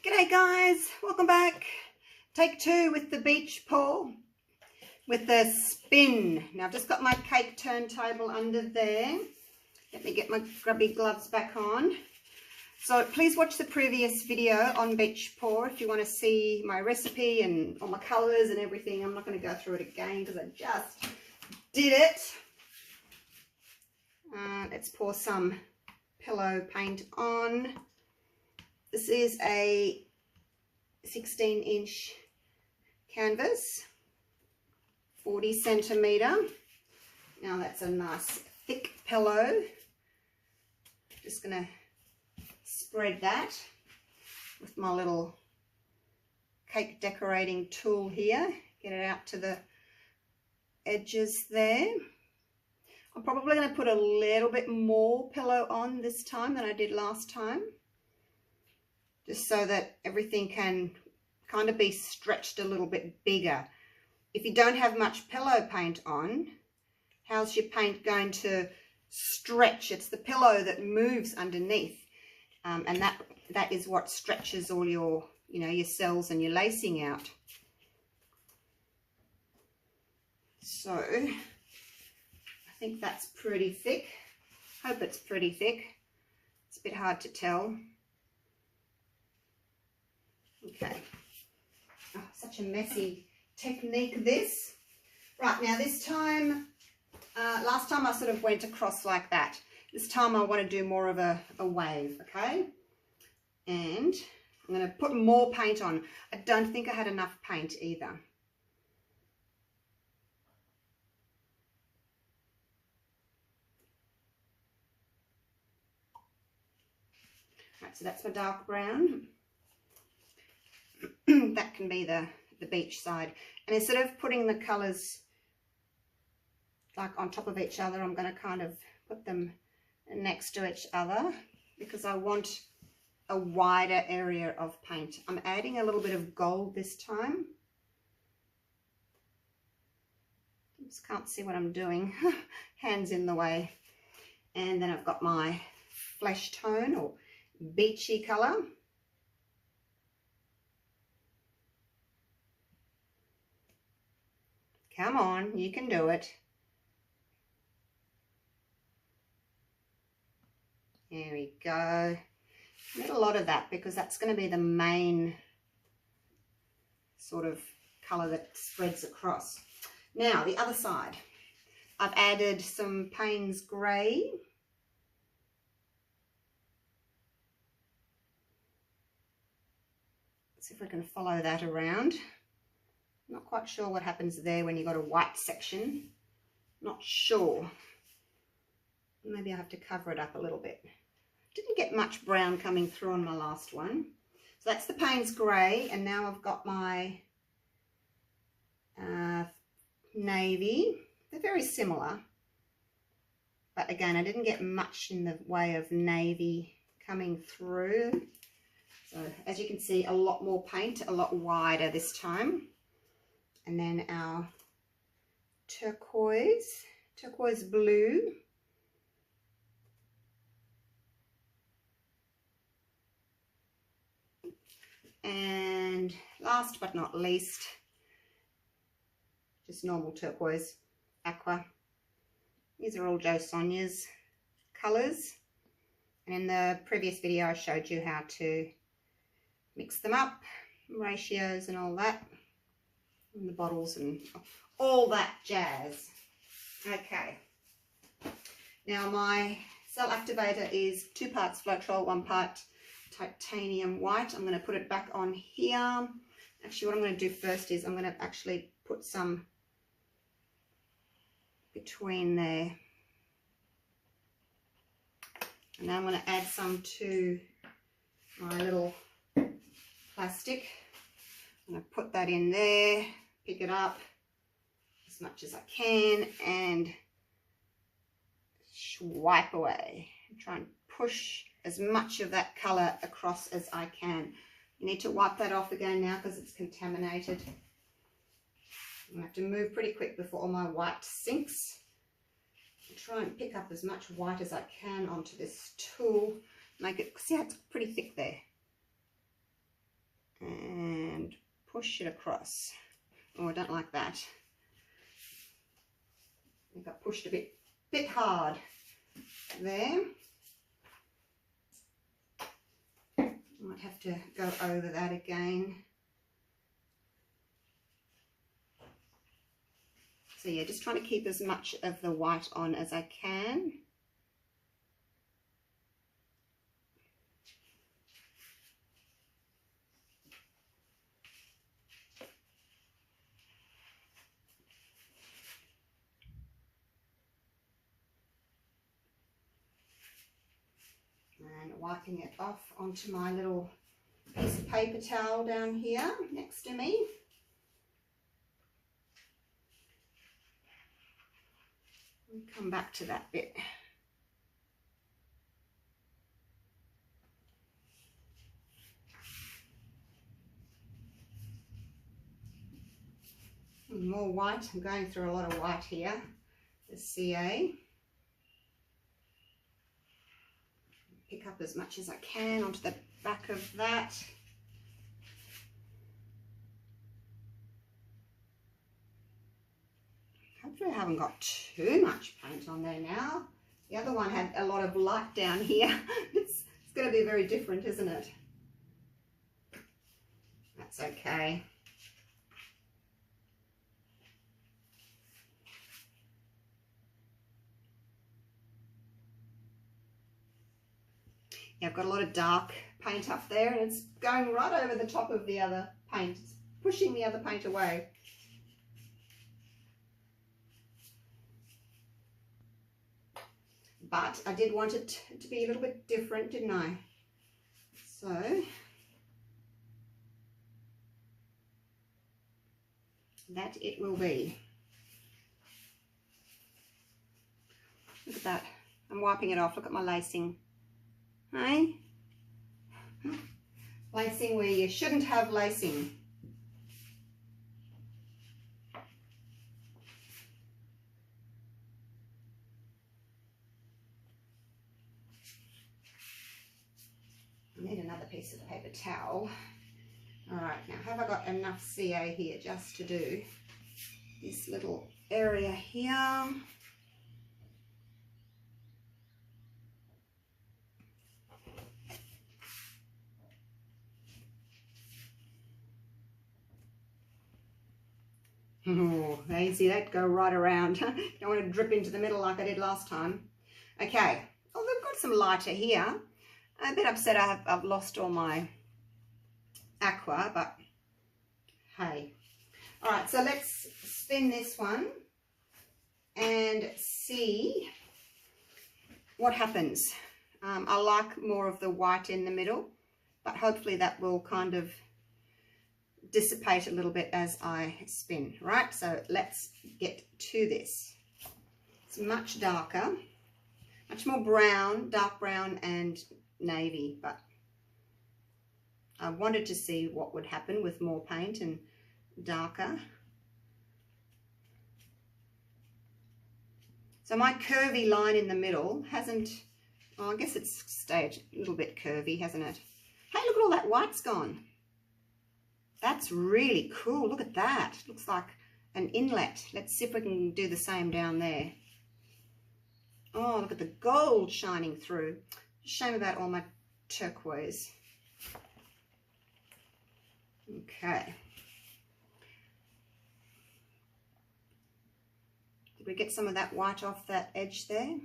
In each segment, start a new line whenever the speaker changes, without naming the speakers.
G'day guys, welcome back. Take two with the beach pour with the spin. Now I've just got my cake turntable under there. Let me get my grubby gloves back on. So please watch the previous video on beach pour if you want to see my recipe and all my colours and everything. I'm not going to go through it again because I just did it. Let's pour some pillow paint on. This is a 16-inch canvas, 40 centimetre. Now that's a nice thick pillow. Just going to spread that with my little cake decorating tool here. Get it out to the edges there. I'm probably going to put a little bit more pillow on this time than I did last time, just so that everything can kind of be stretched a little bit bigger. If you don't have much pillow paint on, how's your paint going to stretch? It's the pillow that moves underneath, and that is what stretches all your, your cells and your lacing out. So I think that's pretty thick. Hope it's pretty thick. It's a bit hard to tell. Okay. Oh, such a messy technique this. Right, now this time, last time I sort of went across like that. This time I want to do more of a wave, okay? And I'm going to put more paint on. I don't think I had enough paint either. Right, so that's my dark brown. That can be the beach side, and instead of putting the colors like on top of each other, I'm going to kind of put them next to each other because I want a wider area of paint. I'm adding a little bit of gold this time. Just can't see what I'm doing. Hands in the way. And then I've got my flesh tone or beachy color. Come on, you can do it. There we go. Need a lot of that because that's going to be the main sort of colour that spreads across. Now, the other side. I've added some Payne's Grey. Let's see if we can follow that around. Not quite sure what happens there when you've got a white section. Not sure. Maybe I have to cover it up a little bit. Didn't get much brown coming through on my last one. So that's the Payne's Grey, and now I've got my navy. They're very similar. But again, I didn't get much in the way of navy coming through. So as you can see, a lot more paint, a lot wider this time. And then our turquoise blue. And last but not least, just normal turquoise, aqua. These are all Jo Sonjas colours. And in the previous video, I showed you how to mix them up, ratios and all that. And the bottles and all that jazz. Okay. Now my cell activator is 2 parts Floetrol, 1 part titanium white. I'm going to put it back on here. Actually, what I'm going to do first is I'm going to actually put some between there. And now I'm going to add some to my little plastic. I'm going to put that in there, pick it up as much as I can and swipe away. Try and push as much of that colour across as I can. You need to wipe that off again now because it's contaminated. I'm going to have to move pretty quick before all my white sinks. And try and pick up as much white as I can onto this tool. Make it, see how it's pretty thick there. push it across. Oh, I don't like that. I think I pushed a bit hard there. Might have to go over that again. So yeah, just trying to keep as much of the white on as I can. And wiping it off onto my little piece of paper towel down here next to me. We'll come back to that bit. More white. I'm going through a lot of white here. The CA. Pick up as much as I can onto the back of that. Hopefully I haven't got too much paint on there now. The other one had a lot of light down here. It's going to be very different, isn't it? That's okay. Yeah, I've got a lot of dark paint up there and it's going right over the top of the other paint. It's pushing the other paint away. But I did want it to be a little bit different, didn't I? So that it will be. Look at that. I'm wiping it off. Look at my lacing. Hey? Lacing where you shouldn't have lacing. I need another piece of paper towel. Alright, now have I got enough CA here just to do this little area here? Oh, now you see that go right around. Don't want to drip into the middle like I did last time. Okay, oh, they've got some lighter here. I'm a bit upset I've lost all my aqua, but hey. All right, so let's spin this one and see what happens. I like more of the white in the middle, but hopefully that will kind of dissipate a little bit as I spin, right? So let's get to this. It's much darker, much more brown, dark brown and navy, but I wanted to see what would happen with more paint and darker. So my curvy line in the middle hasn't, well, I guess it's stayed a little bit curvy, hasn't it? Hey, look at all that white's gone. That's really cool. Look at that. Looks like an inlet. Let's see if we can do the same down there. Oh, look at the gold shining through. Shame about all my turquoise. Okay. Did we get some of that white off that edge there?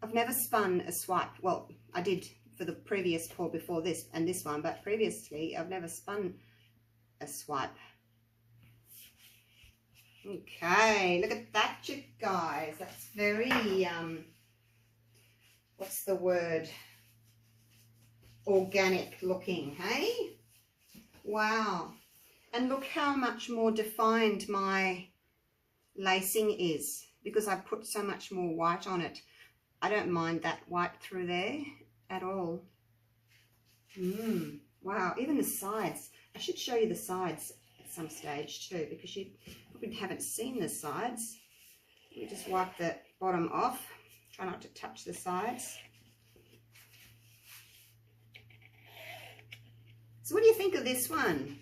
I've never spun a swipe. Well, I did for the previous pour before this and this one, but previously I've never spun a swipe. Okay, look at that, you guys. That's very, what's the word? Organic looking, hey? Wow. And look how much more defined my lacing is because I put so much more white on it. I don't mind that white through there at all. Wow, even the sides. I should show you the sides at some stage too, because you probably haven't seen the sides. Let me just wipe the bottom off. Try not to touch the sides. So what do you think of this one?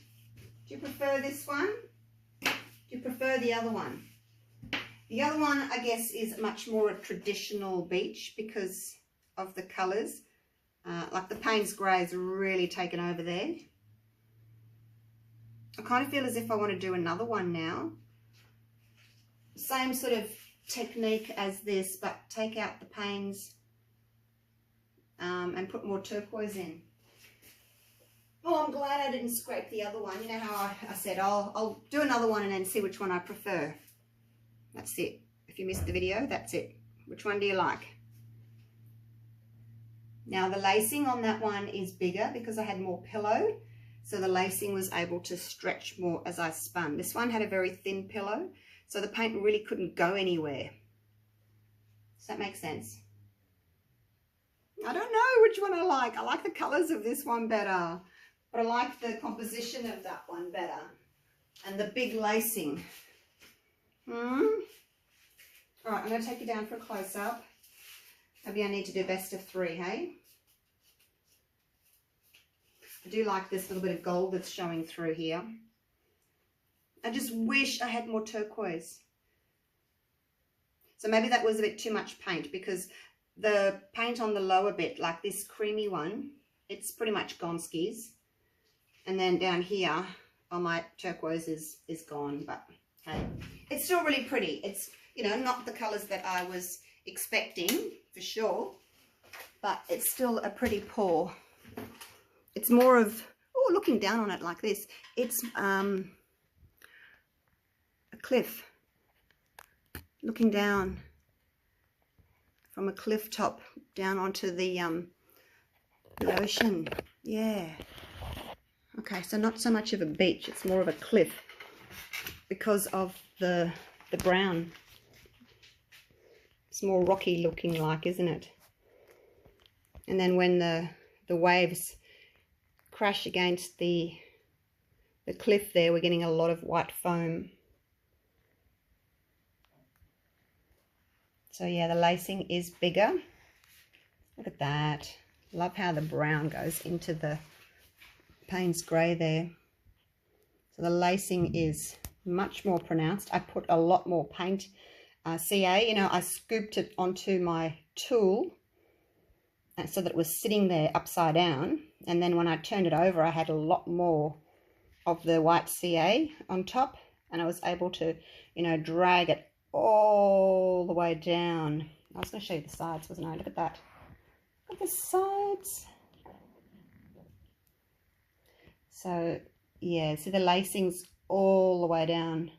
Do you prefer this one? Do you prefer the other one? The other one, I guess, is much more a traditional beach because of the colours. Like the Payne's Grey is really taken over there. I kind of feel as if I want to do another one now. Same sort of technique as this, but take out the Payne's and put more turquoise in. Oh, I'm glad I didn't scrape the other one. You know how I said I'll do another one and then see which one I prefer. That's it. If you missed the video, that's it. Which one do you like? Now the lacing on that one is bigger because I had more pillow. So the lacing was able to stretch more as I spun. This one had a very thin pillow, so the paint really couldn't go anywhere. Does that make sense? I don't know which one I like. I like the colours of this one better, but I like the composition of that one better. And the big lacing. All right, I'm going to take you down for a close-up. Maybe I need to do best of 3, hey? I do like this little bit of gold that's showing through here. I just wish I had more turquoise. So maybe that was a bit too much paint because the paint on the lower bit, like this creamy one, it's pretty much gone skis. And then down here, all my turquoise is gone, but hey, it's still really pretty. It's, you know, not the colours that I was expecting for sure, but it's still a pretty pour. It's more of, oh, looking down on it like this, it's a cliff, looking down from a cliff top down onto the ocean. Yeah. Okay, so not so much of a beach, it's more of a cliff because of the brown. It's more rocky looking like, isn't it? And then when the waves crash against the cliff there, we're getting a lot of white foam. So yeah, the lacing is bigger. Look at that. Love how the brown goes into the Payne's Grey there. So the lacing is much more pronounced. I put a lot more paint. CA, you know, I scooped it onto my tool so that it was sitting there upside down. And then when I turned it over, I had a lot more of the white CA on top. And I was able to, you know, drag it all the way down. I was going to show you the sides, wasn't I? Look at that. Look at the sides. So, yeah, see the lacing's all the way down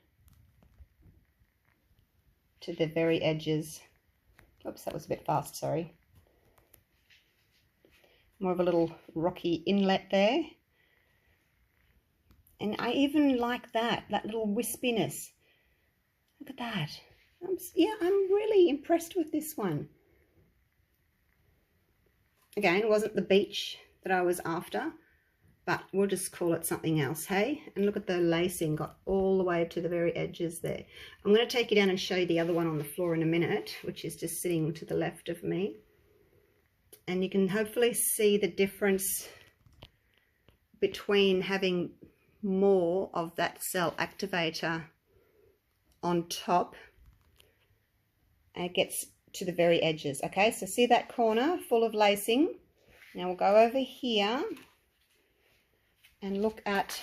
to the very edges. Oops, that was a bit fast, sorry. More of a little rocky inlet there. And I even like that little wispiness. Look at that. Yeah, I'm really impressed with this one. Again, it wasn't the beach that I was after, but we'll just call it something else, hey? And look at the lacing, got all the way to the very edges there. I'm going to take you down and show you the other one on the floor in a minute, which is just sitting to the left of me. And you can hopefully see the difference between having more of that cell activator on top, and it gets to the very edges. Okay, so see that corner full of lacing? Now we'll go over here and look at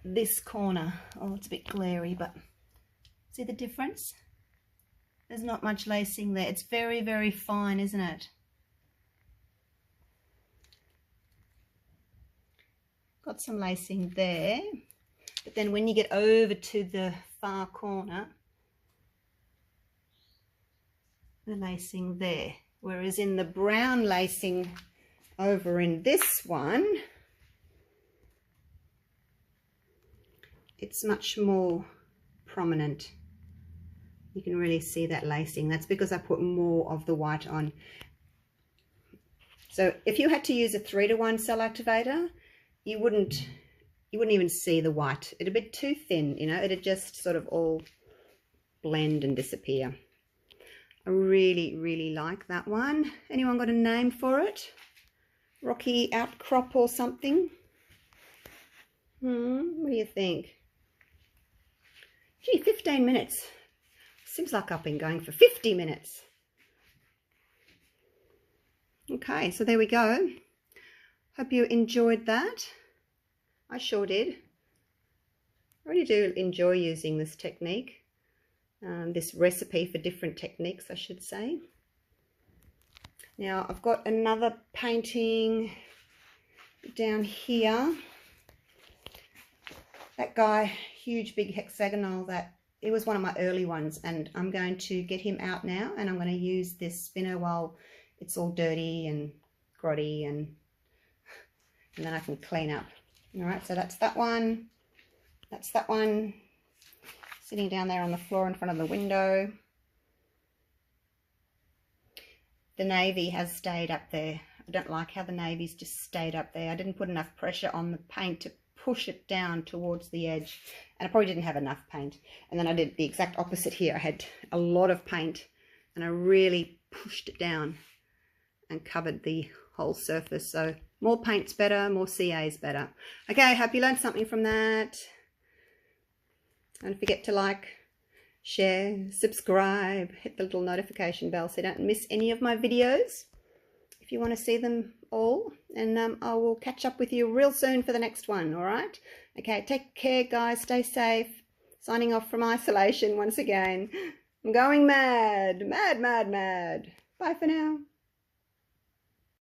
this corner. Oh, it's a bit glary, but see the difference? There's not much lacing there. It's very, very fine, isn't it? Got some lacing there, but then when you get over to the far corner, the lacing there, whereas in the brown lacing over in this one, it's much more prominent. You can really see that lacing. That's because I put more of the white on. So if you had to use a 3-to-1 cell activator, you wouldn't even see the white. It'd be too thin, you know, it'd just sort of all blend and disappear. I really, really like that one. Anyone got a name for it? Rocky outcrop or something? What do you think? Gee, 15 minutes. Seems like I've been going for 50 minutes. Okay, so there we go. Hope you enjoyed that. I sure did. I really do enjoy using this technique. This recipe for different techniques, I should say. Now I've got another painting down here. That guy, huge big hexagonal, it was one of my early ones, and I'm going to get him out now, and I'm going to use this spinner while it's all dirty and grotty, and then I can clean up. All right, so that's that one. That's that one sitting down there on the floor in front of the window. The navy has stayed up there. I don't like how the navy's just stayed up there. I didn't put enough pressure on the paint to push it down towards the edge, and I probably didn't have enough paint. And then I did the exact opposite here. I had a lot of paint and I really pushed it down and covered the whole surface. So more paint's better, more CA's better. Okay, I hope you learned something from that. Don't forget to like, share, subscribe, hit the little notification bell so you don't miss any of my videos if you want to see them all. And I will catch up with you real soon for the next one, all right? Okay, take care, guys. Stay safe. Signing off from isolation once again. I'm going mad, mad, mad, mad. Bye for now.